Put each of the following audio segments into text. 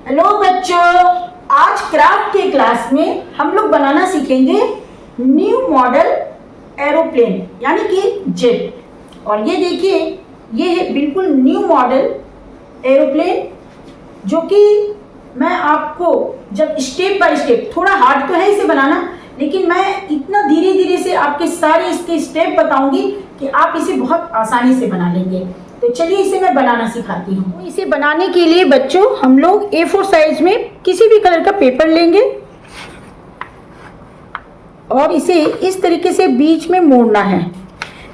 Hello बच्चों, आज craft के क्लास में हम लोग बनाना सीखेंगे न्यू मॉडल एरोप्लेन यानी कि जेट। और ये देखिए, ये है बिल्कुल न्यू मॉडल एरोप्लेन जो कि मैं आपको जब स्टेप बाय स्टेप, थोड़ा हार्ड तो है इसे बनाना, लेकिन मैं इतना धीरे धीरे से आपके सारे इसके स्टेप बताऊंगी कि आप इसे बहुत आसानी से बना लेंगे। तो चलिए इसे मैं बनाना सिखाती हूँ। इसे बनाने के लिए बच्चों हम लोग A4 साइज में किसी भी कलर का पेपर लेंगे और इसे इस तरीके से बीच में मोड़ना है।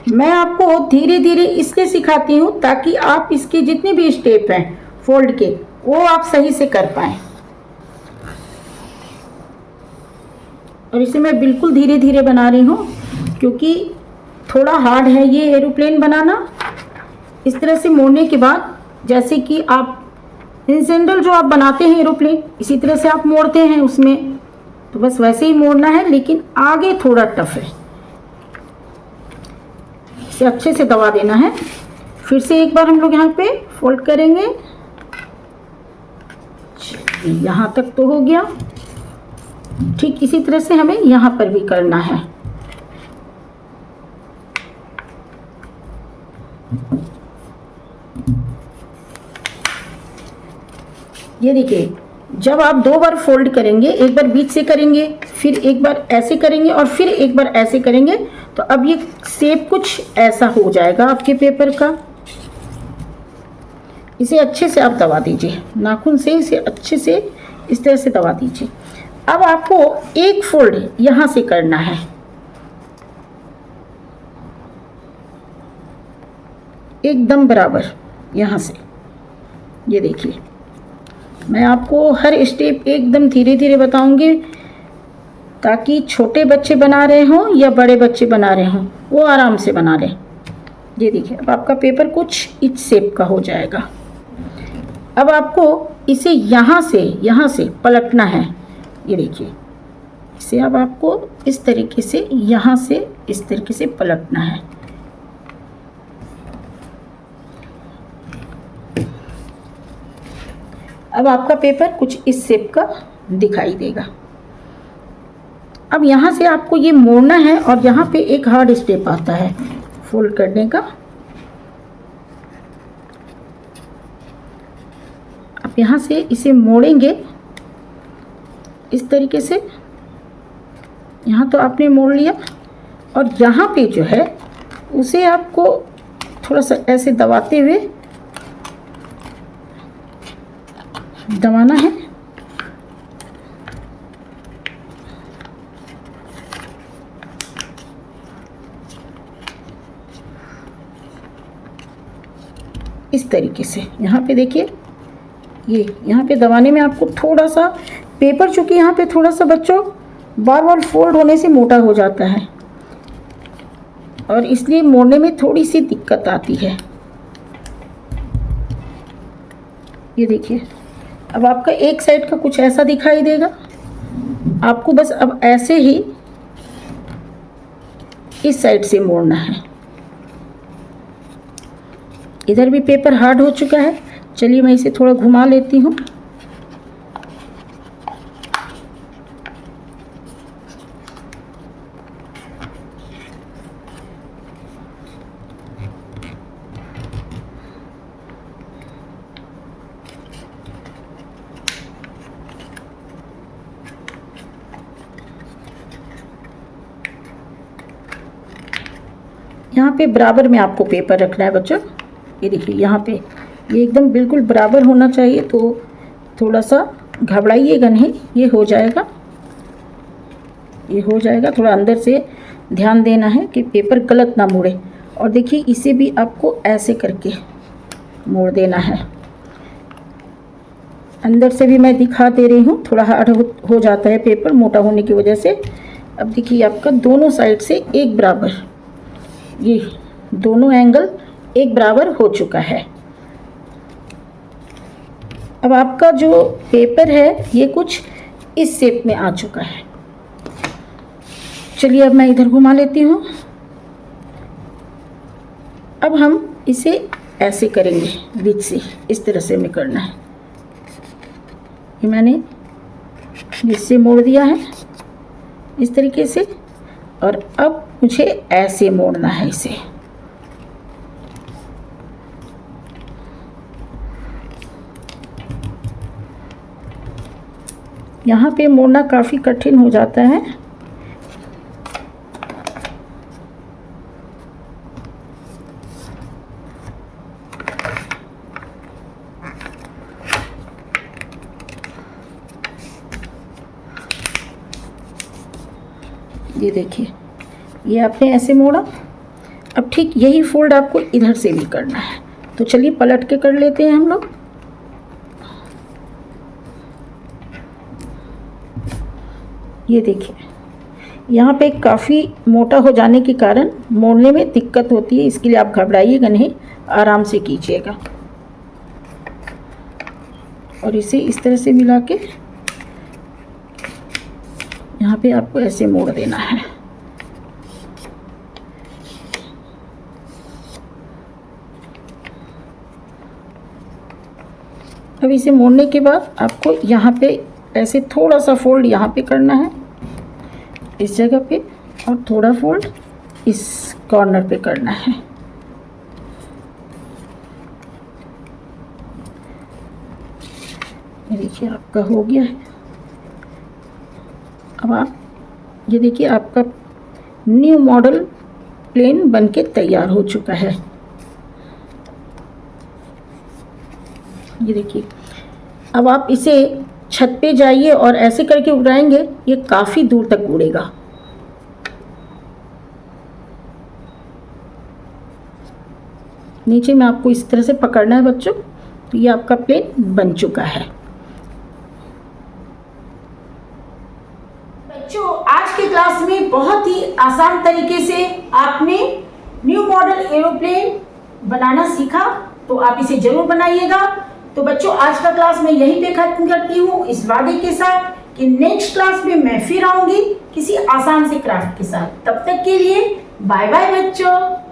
मैं आपको धीरे धीरे इसलिए सिखाती हूँ ताकि आप इसके जितने भी स्टेप हैं फोल्ड के वो आप सही से कर पाएं। और इसे मैं बिल्कुल धीरे धीरे बना रही हूँ क्योंकि थोड़ा हार्ड है ये एरोप्लेन बनाना। इस तरह से मोड़ने के बाद, जैसे कि आप इन जनरल जो आप बनाते हैं एरोप्लेन, इसी तरह से आप मोड़ते हैं उसमें, तो बस वैसे ही मोड़ना है, लेकिन आगे थोड़ा टफ है। इसे अच्छे से दबा देना है। फिर से एक बार हम लोग यहाँ पे फोल्ड करेंगे। यहाँ तक तो हो गया। ठीक इसी तरह से हमें यहाँ पर भी करना है। ये देखिए, जब आप दो बार फोल्ड करेंगे, एक बार बीच से करेंगे, फिर एक बार ऐसे करेंगे और फिर एक बार ऐसे करेंगे, तो अब ये शेप कुछ ऐसा हो जाएगा आपके पेपर का। इसे अच्छे से आप दबा दीजिए, नाखून से इसे अच्छे से इस तरह से दबा दीजिए। अब आपको एक फोल्ड यहाँ से करना है, एकदम बराबर यहाँ से। ये देखिए, मैं आपको हर स्टेप एकदम धीरे धीरे बताऊंगी ताकि छोटे बच्चे बना रहे हों या बड़े बच्चे बना रहे हों वो आराम से बना लें। ये देखिए, अब आपका पेपर कुछ इस शेप का हो जाएगा। अब आपको इसे यहाँ से पलटना है। ये देखिए, इसे अब आपको इस तरीके से यहाँ से इस तरीके से पलटना है। अब आपका पेपर कुछ इस शेप का दिखाई देगा। अब यहाँ से आपको ये मोड़ना है और यहाँ पे एक हार्ड स्टेप आता है फोल्ड करने का। आप यहाँ से इसे मोड़ेंगे इस तरीके से। यहाँ तो आपने मोड़ लिया और यहाँ पे जो है उसे आपको थोड़ा सा ऐसे दबाते हुए दबाना है। इस तरीके से यहाँ पे देखिए, ये यहाँ पे दबाने में आपको थोड़ा सा पेपर, चूँकि यहाँ पे थोड़ा सा बच्चों बार बार फोल्ड होने से मोटा हो जाता है और इसलिए मोड़ने में थोड़ी सी दिक्कत आती है। ये देखिए, अब आपका एक साइड का कुछ ऐसा दिखाई देगा। आपको बस अब ऐसे ही इस साइड से मोड़ना है। इधर भी पेपर हार्ड हो चुका है। चलिए मैं इसे थोड़ा घुमा लेती हूँ। यहाँ पे बराबर में आपको पेपर रखना है बच्चों। ये देखिए, यहाँ पे ये एकदम बिल्कुल बराबर होना चाहिए, तो थोड़ा सा घबराइएगा नहीं, ये हो जाएगा, ये हो जाएगा। थोड़ा अंदर से ध्यान देना है कि पेपर गलत ना मुड़े। और देखिए, इसे भी आपको ऐसे करके मोड़ देना है। अंदर से भी मैं दिखा दे रही हूँ, थोड़ा हार्ड हो जाता है पेपर मोटा होने की वजह से। अब देखिए, आपका दोनों साइड से एक बराबर, ये दोनों एंगल एक बराबर हो चुका है। अब आपका जो पेपर है ये कुछ इस शेप में आ चुका है। चलिए अब मैं इधर घुमा लेती हूँ। अब हम इसे ऐसे करेंगे, बीच से इस तरह से में करना है। ये मैंने इससे मोड़ दिया है इस तरीके से, और अब मुझे ऐसे मोड़ना है इसे। यहाँ पे मोड़ना काफ़ी कठिन हो जाता है। ये देखिए, ये आपने ऐसे मोड़ा। अब ठीक यही फोल्ड आपको इधर से भी करना है, तो चलिए पलट के कर लेते हैं हम लोग। ये देखिए, यहाँ पे काफ़ी मोटा हो जाने के कारण मोड़ने में दिक्कत होती है, इसके लिए आप घबराइएगा नहीं, आराम से कीजिएगा। और इसे इस तरह से मिला के यहाँ पे आपको ऐसे मोड़ देना है। अब इसे मोड़ने के बाद आपको यहाँ पे ऐसे थोड़ा सा फोल्ड यहाँ पे करना है इस जगह पे, और थोड़ा फोल्ड इस कॉर्नर पे करना है। ये देखिए आपका हो गया है। अब आप ये देखिए, आपका न्यू मॉडल प्लेन बनके तैयार हो चुका है। ये देखिए, अब आप इसे छत पे जाइए और ऐसे करके उड़ाएंगे, ये काफ़ी दूर तक उड़ेगा। नीचे में आपको इस तरह से पकड़ना है बच्चों, तो ये आपका प्लेन बन चुका है। बच्चों, आज की क्लास में बहुत ही आसान तरीके से आपने न्यू मॉडल एरोप्लेन बनाना सीखा, तो आप इसे जरूर बनाइएगा। तो बच्चों, आज का क्लास मैं यहीं पे खत्म करती हूँ, इस वादे के साथ कि नेक्स्ट क्लास में मैं फिर आऊंगी किसी आसान से क्राफ्ट के साथ। तब तक के लिए बाय बाय बच्चों।